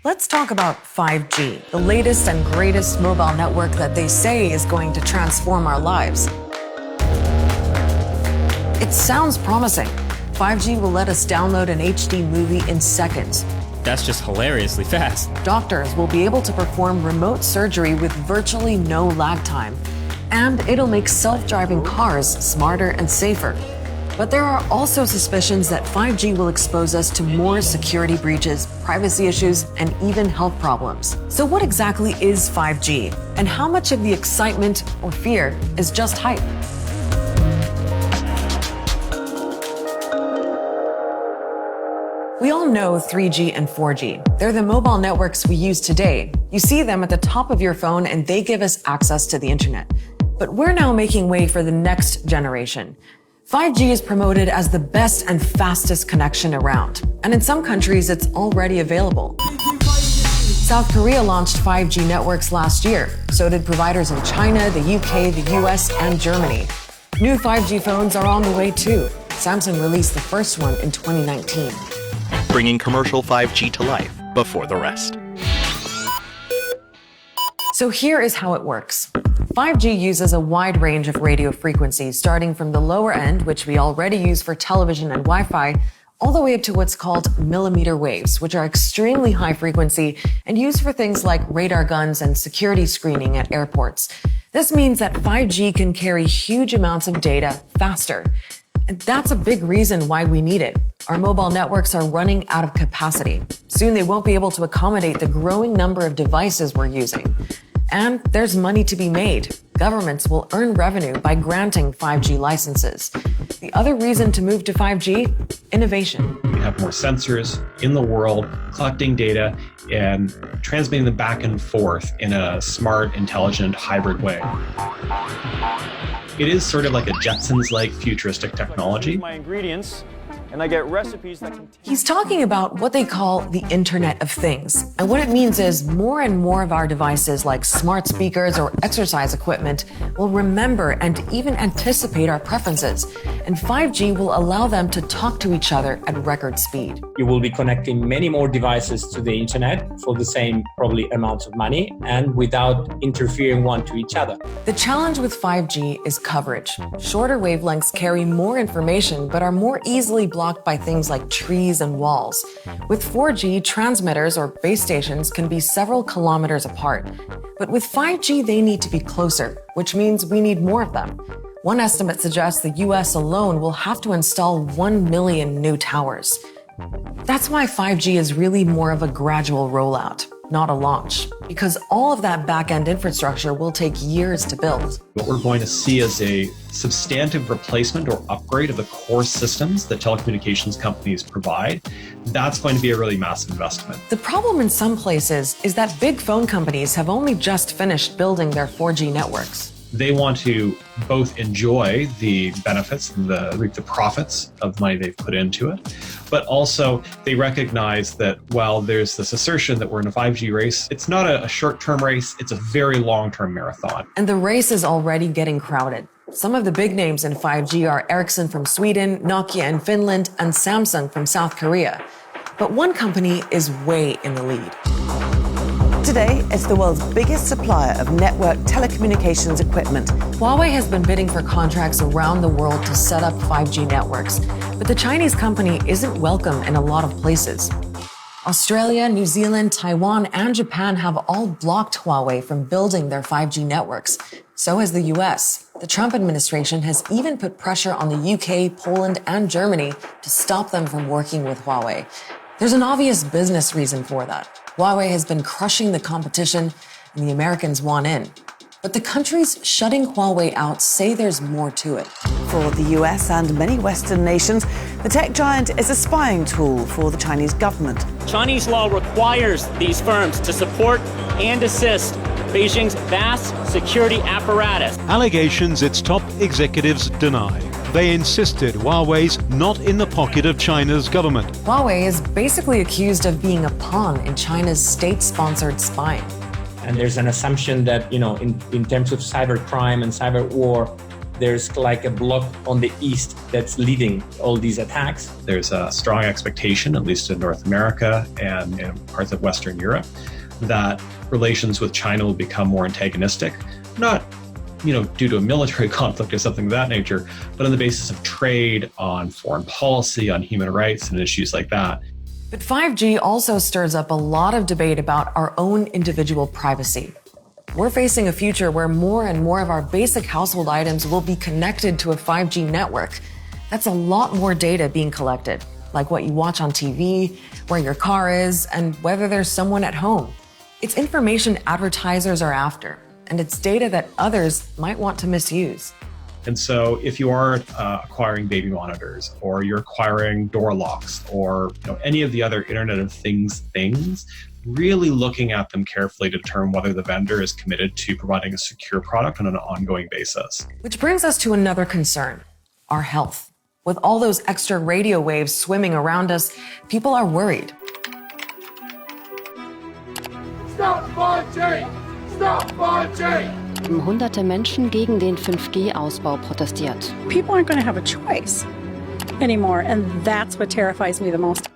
Let's talk about 5G, the latest and greatest mobile network that they say is going to transform our lives. It sounds promising. 5G will let us download an HD movie in seconds. That's just hilariously fast. Doctors will be able to perform remote surgery with virtually no lag time. And it'll make self-driving cars smarter and safer. But there are also suspicions that 5G will expose us to more security breaches, privacy issues, and even health problems. So what exactly is 5G? And how much of the excitement or fear is just hype? We all know 3G and 4G. They're the mobile networks we use today. You see them at the top of your phone and they give us access to the internet. But we're now making way for the next generation. 5G is promoted as the best and fastest connection around. And in some countries, it's already available. South Korea launched 5G networks last year. So did providers in China, the UK, the US, and Germany. New 5G phones are on the way too. Samsung released the first one in 2019. Bringing commercial 5G to life before the rest. So here is how it works. 5G uses a wide range of radio frequencies, starting from the lower end, which we already use for television and Wi-Fi, all the way up to what's called millimeter waves, which are extremely high frequency and used for things like radar guns and security screening at airports. This means that 5G can carry huge amounts of data faster. And that's a big reason why we need it. Our mobile networks are running out of capacity. Soon they won't be able to accommodate the growing number of devices we're using. And there's money to be made. Governments will earn revenue by granting 5G licenses. The other reason to move to 5G? Innovation. We have more sensors in the world collecting data and transmitting them back and forth in a smart, intelligent, hybrid way. It is sort of like a Jetsons-like futuristic technology. My ingredients, and I get recipes that contain... He's talking about what they call the Internet of Things. And what it means is more and more of our devices like smart speakers or exercise equipment will remember and even anticipate our preferences. And 5G will allow them to talk to each other at record speed. You will be connecting many more devices to the internet for the same probably amounts of money and without interfering one to each other. The challenge with 5G is coverage. Shorter wavelengths carry more information but are more easily blocked by things like trees and walls. With 4G, transmitters or base stations can be several kilometers apart. But with 5G, they need to be closer, which means we need more of them. One estimate suggests the US alone will have to install 1 million new towers. That's why 5G is really more of a gradual rollout, not a launch, because all of that back-end infrastructure will take years to build. What we're going to see is a substantive replacement or upgrade of the core systems that telecommunications companies provide. That's going to be a really massive investment. The problem in some places is that big phone companies have only just finished building their 4G networks. They want to both enjoy the benefits and reap the profits of the money they've put into it, but also they recognize that while there's this assertion that we're in a 5G race, it's not a short-term race, it's a very long-term marathon. And the race is already getting crowded. Some of the big names in 5G are Ericsson from Sweden, Nokia in Finland, and Samsung from South Korea. But one company is way in the lead. Today, it's the world's biggest supplier of network telecommunications equipment. Huawei has been bidding for contracts around the world to set up 5G networks, but the Chinese company isn't welcome in a lot of places. Australia, New Zealand, Taiwan, and Japan have all blocked Huawei from building their 5G networks. So has the US. The Trump administration has even put pressure on the UK, Poland, and Germany to stop them from working with Huawei. There's an obvious business reason for that. Huawei has been crushing the competition, and the Americans want in. But the countries shutting Huawei out say there's more to it. For the US and many Western nations, the tech giant is a spying tool for the Chinese government. Chinese law requires these firms to support and assist Beijing's vast security apparatus. Allegations its top executives deny. They insisted Huawei's not in the pocket of China's government. Huawei is basically accused of being a pawn in China's state-sponsored spying. And there's an assumption that, in terms of cyber crime and cyber war, there's like a block on the east that's leading all these attacks. There's a strong expectation, at least in North America and in parts of Western Europe, that relations with China will become more antagonistic, not due to a military conflict or something of that nature, but on the basis of trade, on foreign policy, on human rights and issues like that. But 5G also stirs up a lot of debate about our own individual privacy. We're facing a future where more and more of our basic household items will be connected to a 5G network. That's a lot more data being collected, like what you watch on TV, where your car is, and whether there's someone at home. It's information advertisers are after, and it's data that others might want to misuse. And so if you are acquiring baby monitors, or you're acquiring door locks, or any of the other Internet of Things, really looking at them carefully to determine whether the vendor is committed to providing a secure product on an ongoing basis. Which brings us to another concern, our health. With all those extra radio waves swimming around us, people are worried. Stop 5G! Stop 5G! Hunderte Menschen gegen den 5G-Ausbau protestiert. People aren't going to have a choice anymore, and that's what terrifies me the most.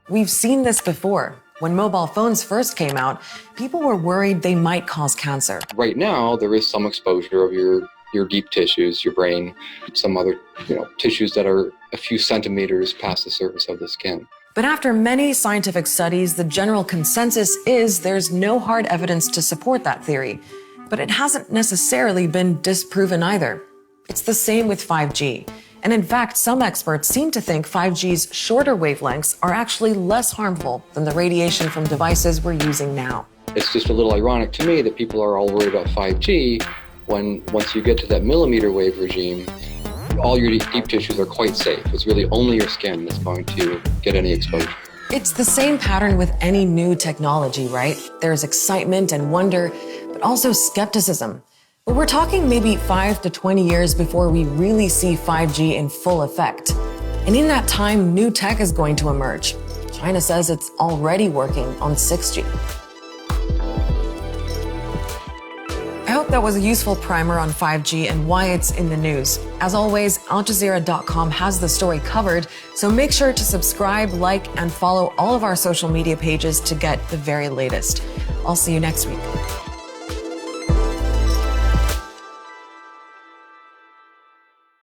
We've seen this before. When mobile phones first came out, people were worried they might cause cancer. Right now, there is some exposure of your deep tissues, your brain, some other tissues that are a few centimeters past the surface of the skin. But after many scientific studies, the general consensus is there's no hard evidence to support that theory. But it hasn't necessarily been disproven either. It's the same with 5G. And in fact, some experts seem to think 5G's shorter wavelengths are actually less harmful than the radiation from devices we're using now. It's just a little ironic to me that people are all worried about 5G when once you get to that millimeter wave regime, all your deep tissues are quite safe. It's really only your skin that's going to get any exposure. It's the same pattern with any new technology, right? There's excitement and wonder, but also skepticism. But we're talking maybe 5 to 20 years before we really see 5G in full effect. And in that time, new tech is going to emerge. China says it's already working on 6G. I hope that was a useful primer on 5G and why it's in the news. As always, AlJazeera.com has the story covered, so make sure to subscribe, like, and follow all of our social media pages to get the very latest. I'll see you next week.